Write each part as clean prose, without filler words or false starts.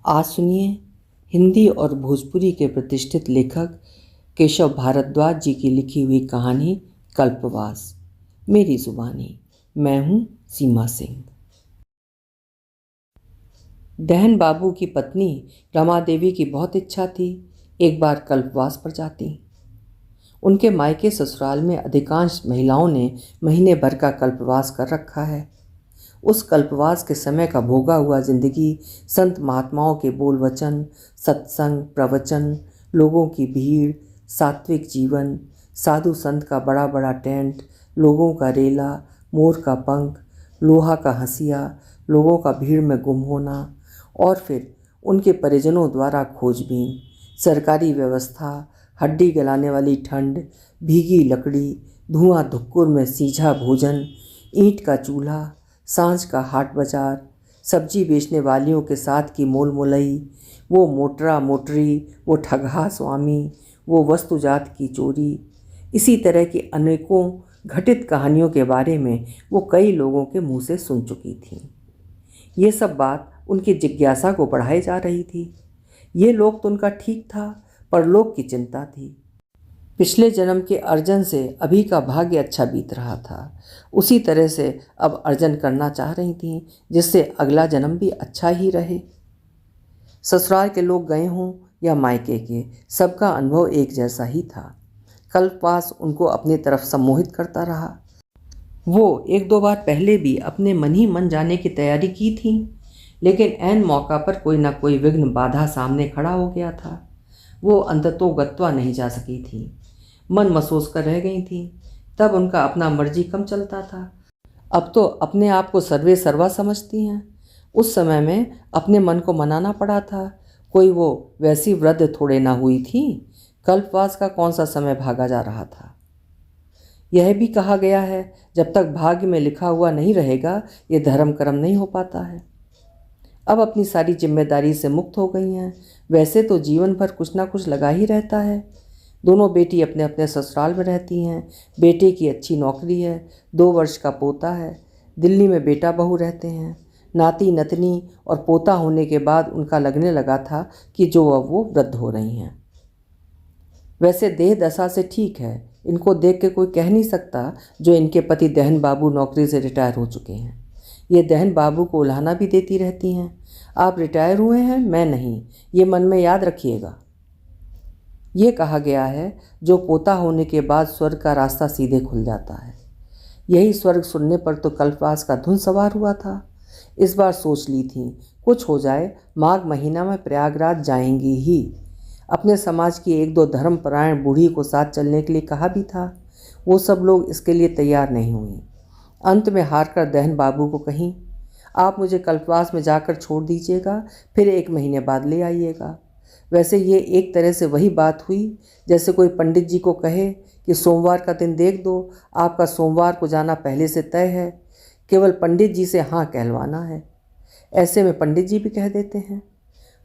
आज सुनिए हिंदी और भोजपुरी के प्रतिष्ठित लेखक केशव भारद्वाज जी की लिखी हुई कहानी कल्पवास। मेरी जुबानी। मैं हूँ सीमा सिंह। दहन बाबू की पत्नी रमा देवी की बहुत इच्छा थी एक बार कल्पवास पर जाती। उनके मायके ससुराल में अधिकांश महिलाओं ने महीने भर का कल्पवास कर रखा है। उस कल्पवास के समय का भोगा हुआ जिंदगी, संत महात्माओं के बोल वचन, सत्संग, प्रवचन, लोगों की भीड़, सात्विक जीवन, साधु संत का बड़ा बड़ा टेंट, लोगों का रेला, मोर का पंख, लोहा का हंसिया, लोगों का भीड़ में गुम होना, और फिर उनके परिजनों द्वारा खोजबीन, सरकारी व्यवस्था, हड्डी गलाने वाली ठंड, भीगी लकड़ी, धुआं धुक्कुर में सीझा भोजन, ईंट का चूल्हा, सांझ का हाट बाजार, सब्जी बेचने वालियों के साथ की मोल मोलई, वो मोटरा मोटरी, वो ठगहा स्वामी, वो वस्तुजात की चोरी, इसी तरह की अनेकों घटित कहानियों के बारे में वो कई लोगों के मुंह से सुन चुकी थी। ये सब बात उनकी जिज्ञासा को बढ़ाई जा रही थी। ये लोग तो उनका ठीक था, पर लोग की चिंता थी। पिछले जन्म के अर्जन से अभी का भाग्य अच्छा बीत रहा था, उसी तरह से अब अर्जन करना चाह रही थीं जिससे अगला जन्म भी अच्छा ही रहे। ससुराल के लोग गए हों या मायके के, सबका अनुभव एक जैसा ही था। कल्पवास उनको अपनी तरफ सम्मोहित करता रहा। वो एक दो बार पहले भी अपने मन ही मन जाने की तैयारी की थी, लेकिन ऐन मौका पर कोई ना कोई विघ्न बाधा सामने खड़ा हो गया था। वो अंततोगत्वा नहीं जा सकी थी, मन महसूस कर रह गई थी। तब उनका अपना मर्जी कम चलता था। अब तो अपने आप को सर्वे सर्वा समझती हैं। उस समय में अपने मन को मनाना पड़ा था। कोई वो वैसी वृद्ध थोड़े ना हुई थी। कल्पवास का कौन सा समय भागा जा रहा था। यह भी कहा गया है, जब तक भाग्य में लिखा हुआ नहीं रहेगा ये धर्म कर्म नहीं हो पाता है। अब अपनी सारी जिम्मेदारी से मुक्त हो गई हैं। वैसे तो जीवन भर कुछ ना कुछ लगा ही रहता है। दोनों बेटी अपने अपने ससुराल में रहती हैं। बेटे की अच्छी नौकरी है, 2 वर्ष का पोता है। दिल्ली में बेटा बहू रहते हैं। नाती नतनी और पोता होने के बाद उनका लगने लगा था कि जो अब वो वृद्ध हो रही हैं। वैसे देह दशा से ठीक है, इनको देख के कोई कह नहीं सकता जो इनके पति दहन बाबू नौकरी से रिटायर हो चुके हैं। ये दहन बाबू को उल्हाना भी देती रहती हैं, आप रिटायर हुए हैं, मैं नहीं, ये मन में याद रखिएगा। ये कहा गया है, जो पोता होने के बाद स्वर्ग का रास्ता सीधे खुल जाता है। यही स्वर्ग सुनने पर तो कल्पवास का धुन सवार हुआ था। इस बार सोच ली थी, कुछ हो जाए माघ महीना में प्रयागराज जाएंगी ही। अपने समाज की 1-2 धर्मपरायण बूढ़ी को साथ चलने के लिए कहा भी था। वो सब लोग इसके लिए तैयार नहीं हुई। अंत में हार कर दहन बाबू को कहीं, आप मुझे कल्पवास में जाकर छोड़ दीजिएगा, फिर 1 महीने बाद ले आइएगा। वैसे ये एक तरह से वही बात हुई जैसे कोई पंडित जी को कहे कि सोमवार का दिन देख दो, आपका सोमवार को जाना पहले से तय है, केवल पंडित जी से हाँ कहलवाना है। ऐसे में पंडित जी भी कह देते हैं,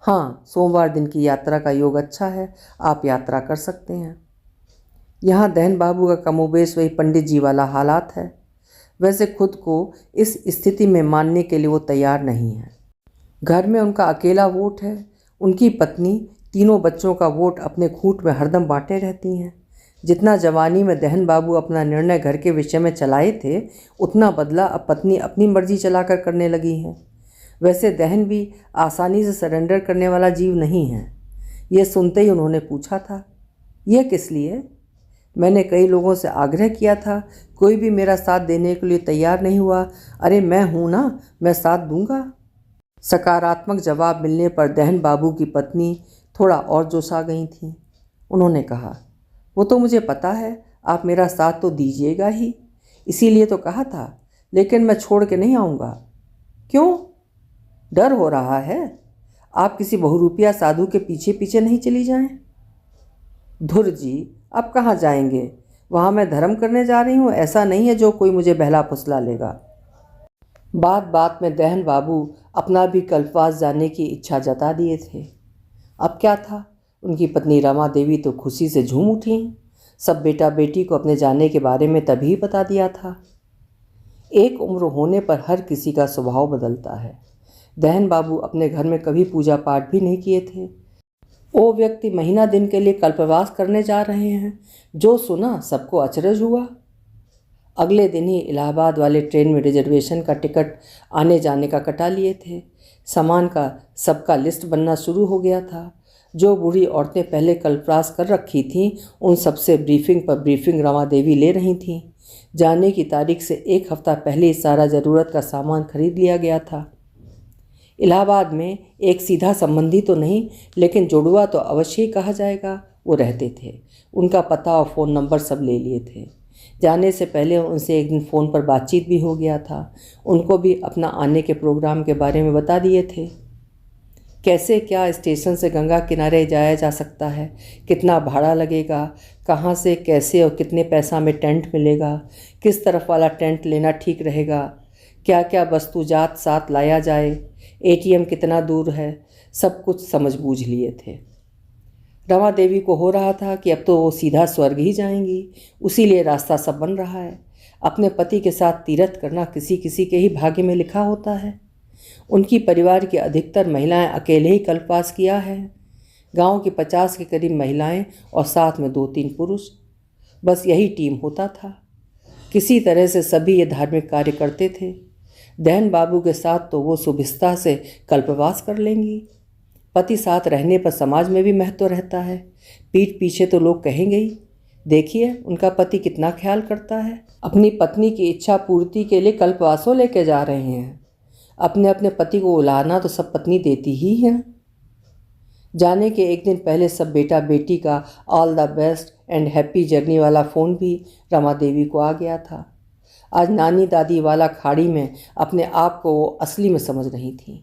हाँ सोमवार दिन की यात्रा का योग अच्छा है, आप यात्रा कर सकते हैं। यहाँ दहन बाबू का कमोबेश वही पंडित जी वाला हालात है। वैसे खुद को इस स्थिति में मानने के लिए वो तैयार नहीं है। घर में उनका अकेला वोट है। उनकी पत्नी तीनों बच्चों का वोट अपने खूंट में हरदम बांटे रहती हैं। जितना जवानी में दहन बाबू अपना निर्णय घर के विषय में चलाए थे, उतना बदला अब पत्नी अपनी मर्जी चलाकर करने लगी है। वैसे दहन भी आसानी से सरेंडर करने वाला जीव नहीं है। ये सुनते ही उन्होंने पूछा था, यह किस लिए? मैंने कई लोगों से आग्रह किया था, कोई भी मेरा साथ देने के लिए तैयार नहीं हुआ। अरे मैं हूँ ना, मैं साथ दूंगा। सकारात्मक जवाब मिलने पर दहन बाबू की पत्नी थोड़ा और जोशा गई थीं। उन्होंने कहा, वो तो मुझे पता है, आप मेरा साथ तो दीजिएगा ही, इसीलिए तो कहा था, लेकिन मैं छोड़ के नहीं आऊँगा। क्यों? डर हो रहा है? आप किसी बहुरूपिया साधु के पीछे पीछे नहीं चली जाएं? धुर जी, अब कहाँ जाएंगे? वहाँ मैं धर्म करने जा रही हूँ, ऐसा नहीं है जो कोई मुझे बहला फुसला लेगा। बात बात में दहन बाबू अपना भी कल्पवास जाने की इच्छा जता दिए थे। अब क्या था, उनकी पत्नी रमा देवी तो खुशी से झूम उठी। सब बेटा बेटी को अपने जाने के बारे में तभी बता दिया था। एक उम्र होने पर हर किसी का स्वभाव बदलता है। दहन बाबू अपने घर में कभी पूजा पाठ भी नहीं किए थे। वो व्यक्ति महीना दिन के लिए कल्पवास करने जा रहे हैं। जो सुना सबको अचरज हुआ। अगले दिन ही इलाहाबाद वाले ट्रेन में रिजर्वेशन का टिकट आने जाने का कटा लिए थे। सामान का सबका लिस्ट बनना शुरू हो गया था। जो बूढ़ी औरतें पहले कल्पवास कर रखी थीं उन सबसे ब्रीफिंग पर ब्रीफिंग रमा देवी ले रही थीं। जाने की तारीख से एक हफ्ता पहले ही सारा ज़रूरत का सामान खरीद लिया गया था। इलाहाबाद में एक सीधा संबंधी तो नहीं, लेकिन जुड़वा तो अवश्य ही कहा जाएगा, वो रहते थे। उनका पता और फ़ोन नंबर सब ले लिए थे। जाने से पहले उनसे एक दिन फ़ोन पर बातचीत भी हो गया था। उनको भी अपना आने के प्रोग्राम के बारे में बता दिए थे। कैसे क्या स्टेशन से गंगा किनारे जाया जा सकता है, कितना भाड़ा लगेगा, कहाँ से कैसे और कितने पैसा में टेंट मिलेगा, किस तरफ वाला टेंट लेना ठीक रहेगा, क्या क्या वस्तुजात साथ लाया जाए, एटीएम कितना दूर है, सब कुछ समझ बूझ लिए थे। रमा देवी को हो रहा था कि अब तो वो सीधा स्वर्ग ही जाएंगी, उसीलिए रास्ता सब बन रहा है। अपने पति के साथ तीर्थ करना किसी किसी के ही भाग्य में लिखा होता है। उनकी परिवार की अधिकतर महिलाएं अकेले ही कल्पवास किया है। गांव की 50 के करीब महिलाएं और साथ में 2-3 पुरुष, बस यही टीम होता था। किसी तरह से सभी ये धार्मिक कार्य करते थे। दहन बाबू के साथ तो वो सुभिस्ता से कल्पवास कर लेंगी। पति साथ रहने पर समाज में भी महत्व रहता है। पीठ पीछे तो लोग कहेंगे ही, देखिए उनका पति कितना ख्याल करता है, अपनी पत्नी की इच्छा पूर्ति के लिए कल्पवासों लेके जा रहे हैं। अपने अपने पति को उलाहना तो सब पत्नी देती ही है। जाने के एक दिन पहले सब बेटा बेटी का all the best and happy journey वाला फ़ोन भी रमा देवी को आ गया था। आज नानी दादी वाला खाड़ी में अपने आप को वो असली में समझ रही थी।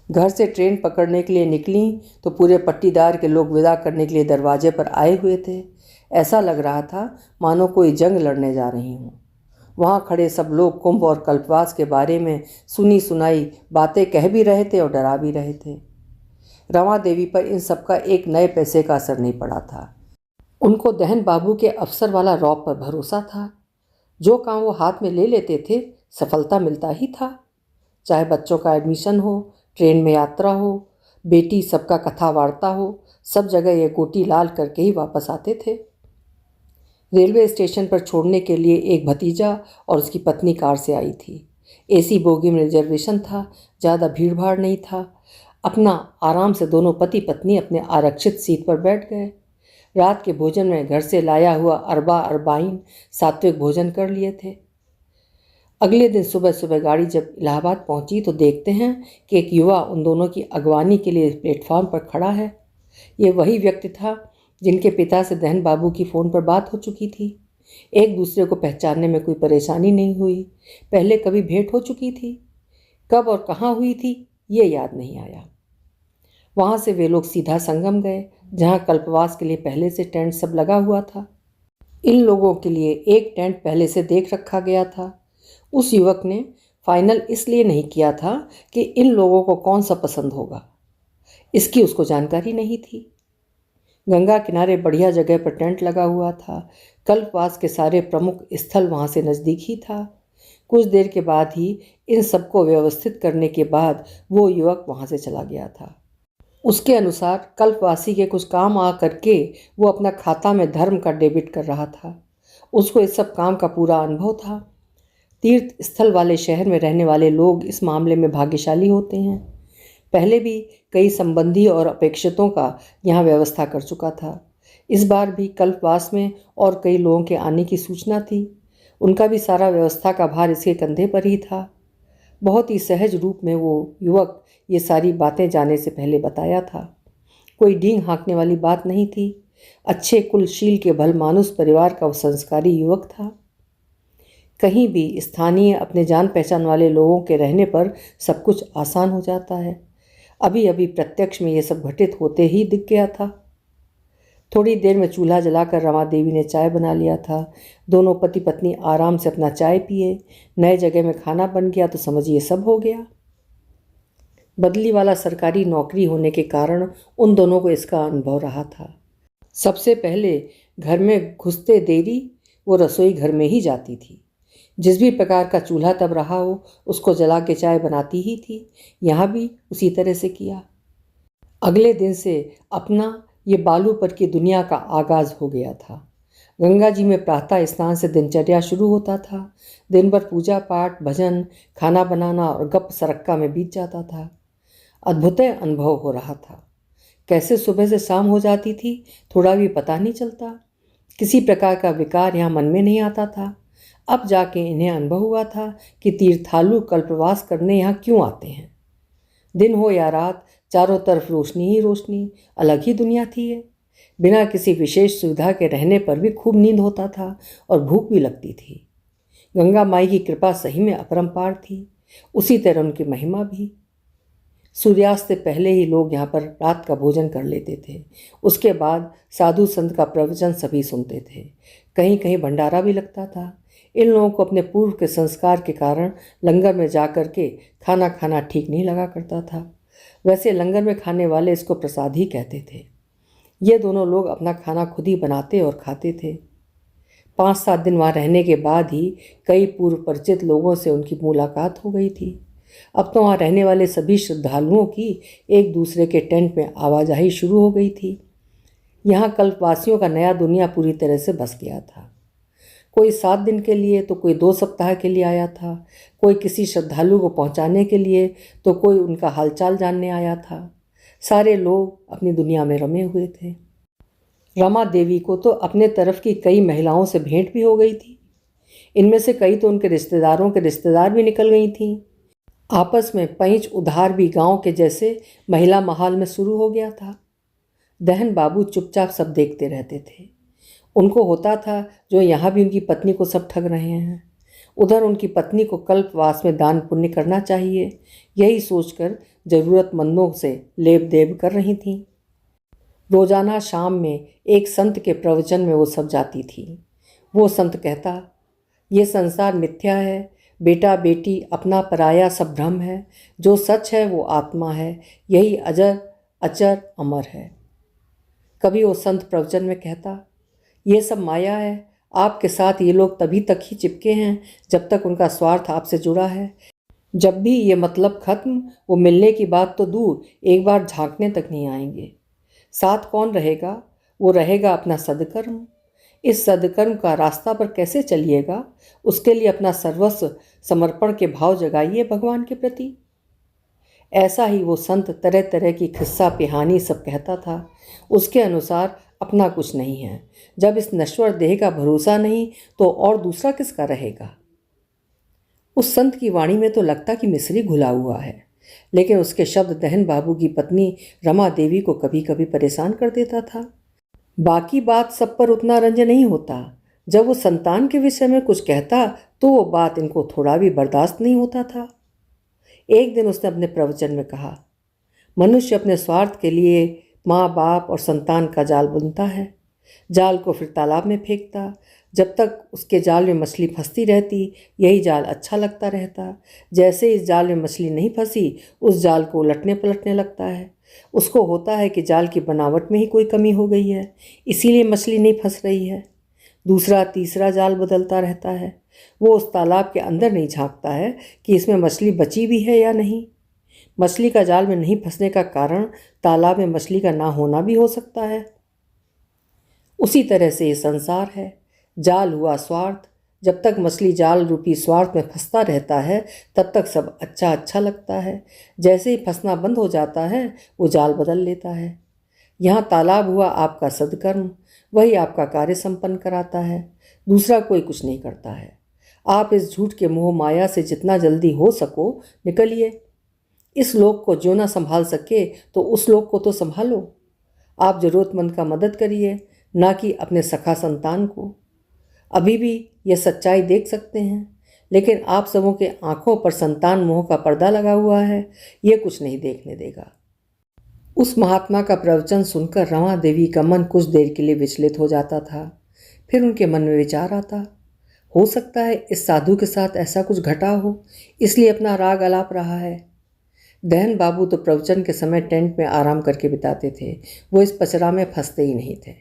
घर से ट्रेन पकड़ने के लिए निकली तो पूरे पट्टीदार के लोग विदा करने के लिए दरवाजे पर आए हुए थे। ऐसा लग रहा था मानो कोई जंग लड़ने जा रही हूँ। वहाँ खड़े सब लोग कुंभ और कल्पवास के बारे में सुनी सुनाई बातें कह भी रहे थे और डरा भी रहे थे। रमा देवी पर इन सबका एक नए पैसे का असर नहीं पड़ा था। उनको दहन बाबू के अफसर वाला रौब पर भरोसा था। जो काम वो हाथ में ले लेते थे सफलता मिलता ही था। चाहे बच्चों का एडमिशन हो, ट्रेन में यात्रा हो, बेटी सबका कथा वार्ता हो, सब जगह ये गोटी लाल करके ही वापस आते थे। रेलवे स्टेशन पर छोड़ने के लिए एक भतीजा और उसकी पत्नी कार से आई थी। एसी बोगी में रिजर्वेशन था, ज़्यादा भीड़ भाड़ नहीं था। अपना आराम से दोनों पति पत्नी अपने आरक्षित सीट पर बैठ गए। रात के भोजन में घर से लाया हुआ अरबा अरबाइन सात्विक भोजन कर लिए थे। अगले दिन सुबह सुबह गाड़ी जब इलाहाबाद पहुंची तो देखते हैं कि एक युवा उन दोनों की अगवानी के लिए प्लेटफॉर्म पर खड़ा है। ये वही व्यक्ति था जिनके पिता से दहन बाबू की फ़ोन पर बात हो चुकी थी। एक दूसरे को पहचानने में कोई परेशानी नहीं हुई। पहले कभी भेंट हो चुकी थी, कब और कहाँ हुई थी ये याद नहीं आया। वहाँ से वे लोग सीधा संगम गए, जहाँ कल्पवास के लिए पहले से टेंट सब लगा हुआ था। इन लोगों के लिए एक टेंट पहले से देख रखा गया था। उस युवक ने फाइनल इसलिए नहीं किया था कि इन लोगों को कौन सा पसंद होगा, इसकी उसको जानकारी नहीं थी। गंगा किनारे बढ़िया जगह पर टेंट लगा हुआ था। कल्पवास के सारे प्रमुख स्थल वहाँ से नज़दीक ही था। कुछ देर के बाद ही इन सबको व्यवस्थित करने के बाद वो युवक वहाँ से चला गया था। उसके अनुसार कल्पवासी के कुछ काम आ करके वो अपना खाता में धर्म का डेबिट कर रहा था। उसको इस सब काम का पूरा अनुभव था। तीर्थ स्थल वाले शहर में रहने वाले लोग इस मामले में भाग्यशाली होते हैं। पहले भी कई संबंधी और अपेक्षितों का यहाँ व्यवस्था कर चुका था। इस बार भी कल्पवास में और कई लोगों के आने की सूचना थी। उनका भी सारा व्यवस्था का भार इसके कंधे पर ही था। बहुत ही सहज रूप में वो युवक ये सारी बातें जाने से पहले बताया था। कोई डींग हाँकने वाली बात नहीं थी। अच्छे कुलशील के भलमानुस परिवार का वो संस्कारी युवक था। कहीं भी स्थानीय अपने जान पहचान वाले लोगों के रहने पर सब कुछ आसान हो जाता है। अभी अभी प्रत्यक्ष में ये सब घटित होते ही दिख गया था। थोड़ी देर में चूल्हा जलाकर रमा देवी ने चाय बना लिया था। दोनों पति पत्नी आराम से अपना चाय पिए। नए जगह में खाना बन गया तो समझिए सब हो गया। बदली वाला सरकारी नौकरी होने के कारण उन दोनों को इसका अनुभव रहा था। सबसे पहले घर में घुसते देरी वो रसोई घर में ही जाती थी। जिस भी प्रकार का चूल्हा तब रहा हो उसको जला के चाय बनाती ही थी। यहाँ भी उसी तरह से किया। अगले दिन से अपना ये बालू पर की दुनिया का आगाज़ हो गया था। गंगा जी में प्रातः स्नान से दिनचर्या शुरू होता था। दिन भर पूजा पाठ, भजन, खाना बनाना और गप सरक्का में बीत जाता था। अद्भुत अनुभव हो रहा था। कैसे सुबह से शाम हो जाती थी थोड़ा भी पता नहीं चलता। किसी प्रकार का विकार यहाँ मन में नहीं आता था। अब जाके इन्हें अनुभव हुआ था कि तीर्थालु कल्पवास करने यहाँ क्यों आते हैं। दिन हो या रात, चारों तरफ रोशनी ही रोशनी, अलग ही दुनिया थी ये। बिना किसी विशेष सुविधा के रहने पर भी खूब नींद होता था और भूख भी लगती थी। गंगा माई की कृपा सही में अपरंपार थी, उसी तरह उनकी महिमा भी। सूर्यास्त से पहले ही लोग यहाँ पर रात का भोजन कर लेते थे। उसके बाद साधु संत का प्रवचन सभी सुनते थे। कहीं कहीं भंडारा भी लगता था। इन लोगों को अपने पूर्व के संस्कार के कारण लंगर में जा कर के खाना खाना ठीक नहीं लगा करता था। वैसे लंगर में खाने वाले इसको प्रसाद ही कहते थे। ये दोनों लोग अपना खाना खुद ही बनाते और खाते थे। 5-7 दिन वहाँ रहने के बाद ही कई पूर्व परिचित लोगों से उनकी मुलाकात हो गई थी। अब तो वहाँ रहने वाले सभी श्रद्धालुओं की एक दूसरे के टेंट में आवाजाही शुरू हो गई थी। यहाँ कल्पवासियों का नया दुनिया पूरी तरह से बस गया था। कोई 7 दिन के लिए तो कोई 2 सप्ताह के लिए आया था। कोई किसी श्रद्धालु को पहुँचाने के लिए तो कोई उनका हालचाल जानने आया था। सारे लोग अपनी दुनिया में रमे हुए थे। रमा देवी को तो अपने तरफ की कई महिलाओं से भेंट भी हो गई थी। इनमें से कई तो उनके रिश्तेदारों के रिश्तेदार भी निकल गई थीं। आपस में पैंच उधार भी गांव के जैसे महिला महाल में शुरू हो गया था। दहन बाबू चुपचाप सब देखते रहते थे। उनको होता था जो यहाँ भी उनकी पत्नी को सब ठग रहे हैं, उधर उनकी पत्नी को कल्पवास में दान पुण्य करना चाहिए, यही सोचकर ज़रूरतमंदों से लेब देब कर रही थीं। रोज़ाना शाम में एक संत के प्रवचन में वो सब जाती थी। वो संत कहता, ये संसार मिथ्या है, बेटा बेटी अपना पराया सब भ्रम है, जो सच है वो आत्मा है, यही अजर अचर अमर है। कभी वो संत प्रवचन में कहता, ये सब माया है, आपके साथ ये लोग तभी तक ही चिपके हैं जब तक उनका स्वार्थ आपसे जुड़ा है। जब भी ये मतलब खत्म, वो मिलने की बात तो दूर, एक बार झांकने तक नहीं आएंगे। साथ कौन रहेगा? वो रहेगा अपना सदकर्म। इस सदकर्म का रास्ता पर कैसे चलिएगा, उसके लिए अपना सर्वस्व समर्पण के भाव जगाइए भगवान के प्रति। ऐसा ही वो संत तरह तरह की खिस्सा पिहानी सब कहता था। उसके अनुसार अपना कुछ नहीं है। जब इस नश्वर देह का भरोसा नहीं तो और दूसरा किसका रहेगा। उस संत की वाणी में तो लगता कि मिश्री घुला हुआ है, लेकिन उसके शब्द दहन बाबू की पत्नी रमा देवी को कभी कभी परेशान कर देता था। बाकी बात सब पर उतना रंज नहीं होता। जब वो संतान के विषय में कुछ कहता तो वो बात इनको थोड़ा भी बर्दाश्त नहीं होता था। एक दिन उसने अपने प्रवचन में कहा, मनुष्य अपने स्वार्थ के लिए माँ बाप और संतान का जाल बुनता है, जाल को फिर तालाब में फेंकता। जब तक उसके जाल में मछली फंसती रहती यही जाल अच्छा लगता रहता। जैसे इस जाल में मछली नहीं फंसी उस जाल को उलटने पलटने लगता है। उसको होता है कि जाल की बनावट में ही कोई कमी हो गई है, इसीलिए मछली नहीं फंस रही है। दूसरा तीसरा जाल बदलता रहता है। वो उस तालाब के अंदर नहीं झांकता है कि इसमें मछली बची भी है या नहीं। मछली का जाल में नहीं फंसने का कारण तालाब में मछली का ना होना भी हो सकता है। उसी तरह से ये संसार है। जाल हुआ स्वार्थ। जब तक मछली जाल रूपी स्वार्थ में फंसता रहता है तब तक सब अच्छा अच्छा लगता है। जैसे ही फंसना बंद हो जाता है वो जाल बदल लेता है। यहाँ तालाब हुआ आपका सदकर्म, वही आपका कार्य संपन्न कराता है, दूसरा कोई कुछ नहीं करता है। आप इस झूठ के मोह माया से जितना जल्दी हो सको निकलिए। इस लोक को जो ना संभाल सके तो उस लोक को तो संभालो। आप ज़रूरतमंद का मदद करिए, ना कि अपने सखा संतान को। अभी भी यह सच्चाई देख सकते हैं, लेकिन आप सबों के आंखों पर संतान मोह का पर्दा लगा हुआ है, ये कुछ नहीं देखने देगा। उस महात्मा का प्रवचन सुनकर रमा देवी का मन कुछ देर के लिए विचलित हो जाता था। फिर उनके मन में विचार आता, हो सकता है इस साधु के साथ ऐसा कुछ घटा हो, इसलिए अपना राग अलाप रहा है। दहन बाबू तो प्रवचन के समय टेंट में आराम करके बिताते थे। वो इस पचरा में फंसते ही नहीं थे।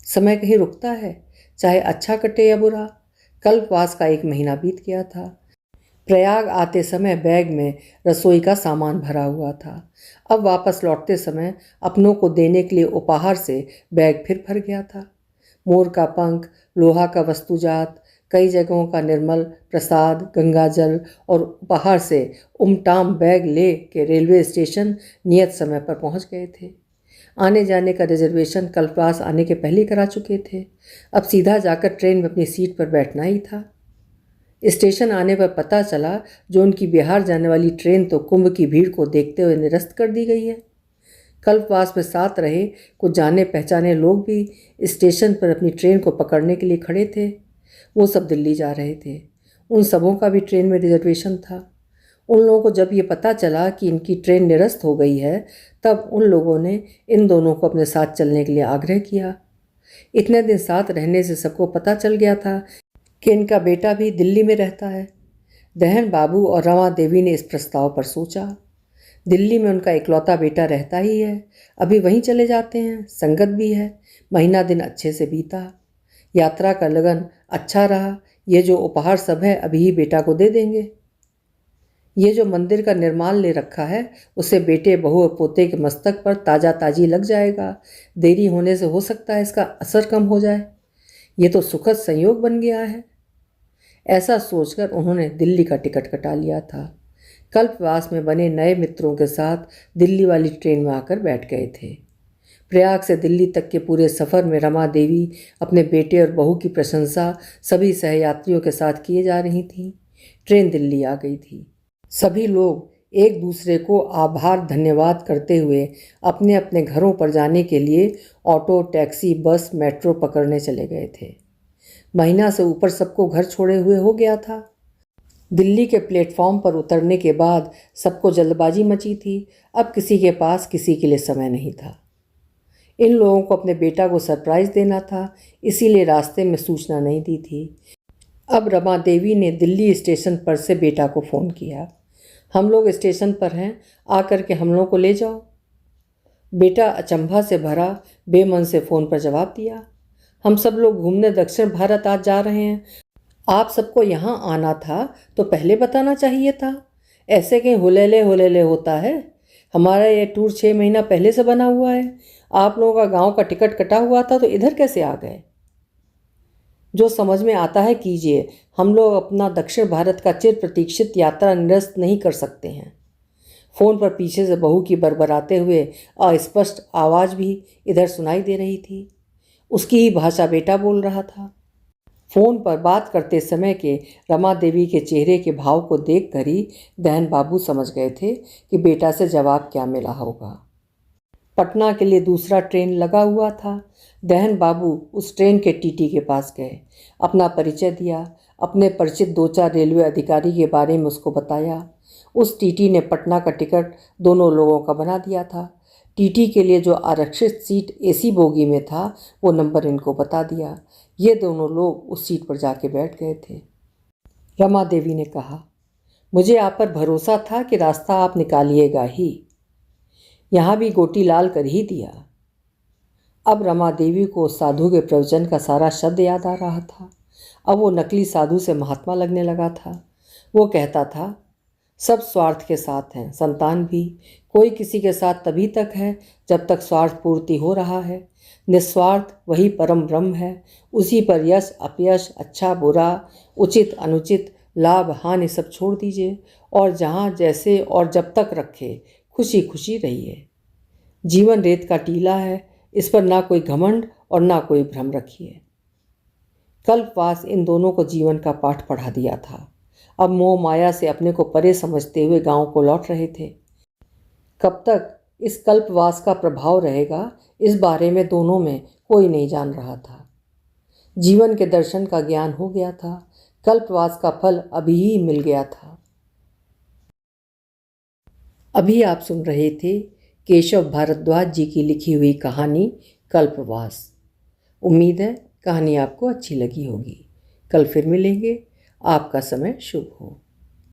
समय कहीं रुकता है, चाहे अच्छा कटे या बुरा, कल्पवास का 1 महीना बीत गया था। प्रयाग आते समय बैग में रसोई का सामान भरा हुआ था। अब वापस लौटते समय अपनों को देने के लिए उपहार से बैग फिर भर गया था। मोर का पंख, लोहा का वस्तुजात, कई जगहों का निर्मल प्रसाद, गंगाजल और उपहार से उमटाम बैग ले के रेलवे स्टेशन नियत समय पर पहुंच गए थे। आने जाने का रिजर्वेशन कल्पवास आने के पहले करा चुके थे। अब सीधा जाकर ट्रेन में अपनी सीट पर बैठना ही था। स्टेशन आने पर पता चला जो उनकी बिहार जाने वाली ट्रेन तो कुंभ की भीड़ को देखते हुए निरस्त कर दी गई है। कल्पवास में साथ रहे कुछ जाने पहचाने लोग भी स्टेशन पर अपनी ट्रेन को पकड़ने के लिए खड़े थे। वो सब दिल्ली जा रहे थे। उन सबों का भी ट्रेन में रिजर्वेशन था। उन लोगों को जब ये पता चला कि इनकी ट्रेन निरस्त हो गई है, तब उन लोगों ने इन दोनों को अपने साथ चलने के लिए आग्रह किया। इतने दिन साथ रहने से सबको पता चल गया था कि इनका बेटा भी दिल्ली में रहता है। दहन बाबू और रमा देवी ने इस प्रस्ताव पर सोचा। दिल्ली में उनका इकलौता बेटा रहता ही है, अभी वहीं चले जाते हैं, संगत भी है। महीना दिन अच्छे से बीता, यात्रा का लगन अच्छा रहा। ये जो उपहार सब है अभी ही बेटा को दे देंगे। ये जो मंदिर का निर्माण ले रखा है उसे बेटे बहू और पोते के मस्तक पर ताज़ा ताजी लग जाएगा। देरी होने से हो सकता है इसका असर कम हो जाए। ये तो सुखद संयोग बन गया है। ऐसा सोचकर उन्होंने दिल्ली का टिकट कटा लिया था। कल्पवास में बने नए मित्रों के साथ दिल्ली वाली ट्रेन में आकर बैठ गए थे। प्रयाग से दिल्ली तक के पूरे सफ़र में रमा देवी अपने बेटे और बहू की प्रशंसा सभी सहयात्रियों के साथ किए जा रही थीं। ट्रेन दिल्ली आ गई थी। सभी लोग एक दूसरे को आभार धन्यवाद करते हुए अपने अपने घरों पर जाने के लिए ऑटो, टैक्सी, बस, मेट्रो पकड़ने चले गए थे। महीना से ऊपर सबको घर छोड़े हुए हो गया था। दिल्ली के प्लेटफॉर्म पर उतरने के बाद सबको जल्दबाजी मची थी। अब किसी के पास किसी के लिए समय नहीं था। इन लोगों को अपने बेटा को सरप्राइज़ देना था, इसीलिए रास्ते में सूचना नहीं दी थी। अब रमा देवी ने दिल्ली स्टेशन पर से बेटा को फ़ोन किया। हम लोग स्टेशन पर हैं, आकर के हम लोग को ले जाओ। बेटा अचंभा से भरा बेमन से फ़ोन पर जवाब दिया। हम सब लोग घूमने दक्षिण भारत आज जा रहे हैं। आप सबको यहाँ आना था तो पहले बताना चाहिए था। ऐसे कहीं हुलेले हुलेले होता है। हमारा ये टूर 6 महीना पहले से बना हुआ है। आप लोगों का गांव का टिकट कटा हुआ था तो इधर कैसे आ गए? जो समझ में आता है कीजिए। हम लोग अपना दक्षिण भारत का चिर प्रतीक्षित यात्रा निरस्त नहीं कर सकते हैं। फ़ोन पर पीछे से बहू की बरबराते हुए अस्पष्ट आवाज़ भी इधर सुनाई दे रही थी। उसकी ही भाषा बेटा बोल रहा था। फ़ोन पर बात करते समय के रमा देवी के चेहरे के भाव को देखकर ही दहन बाबू समझ गए थे कि बेटा से जवाब क्या मिला होगा। पटना के लिए दूसरा ट्रेन लगा हुआ था। दहन बाबू उस ट्रेन के टीटी के पास गए, अपना परिचय दिया, अपने परिचित 2-4 रेलवे अधिकारी के बारे में उसको बताया। उस टीटी ने पटना का टिकट दोनों लोगों का बना दिया था। टीटी के लिए जो आरक्षित सीट एसी बोगी में था वो नंबर इनको बता दिया। ये दोनों लोग उस सीट पर जाके बैठ गए थे। रमा देवी ने कहा, मुझे आप पर भरोसा था कि रास्ता आप निकालिएगा ही। यहाँ भी गोटी लाल कर ही दिया। अब रमा देवी को साधु के प्रवचन का सारा शब्द याद आ रहा था। अब वो नकली साधु से महात्मा लगने लगा था। वो कहता था, सब स्वार्थ के साथ हैं, संतान भी। कोई किसी के साथ तभी तक है जब तक स्वार्थ पूर्ति हो रहा है। निस्वार्थ वही परम ब्रह्म है। उसी पर यश अपयश, अच्छा बुरा, उचित अनुचित, लाभ हानि सब छोड़ दीजिए और जहाँ जैसे और जब तक रखे खुशी खुशी रहिए। जीवन रेत का टीला है, इस पर ना कोई घमंड और ना कोई भ्रम रखिए। कल्पवास इन दोनों को जीवन का पाठ पढ़ा दिया था। अब मोह माया से अपने को परे समझते हुए गांव को लौट रहे थे। कब तक इस कल्पवास का प्रभाव रहेगा इस बारे में दोनों में कोई नहीं जान रहा था। जीवन के दर्शन का ज्ञान हो गया था। कल्पवास का फल अभी ही मिल गया था। अभी आप सुन रहे थे केशव भारद्वाज जी की लिखी हुई कहानी कल्पवास। उम्मीद है कहानी आपको अच्छी लगी होगी। कल फिर मिलेंगे। आपका समय शुभ हो।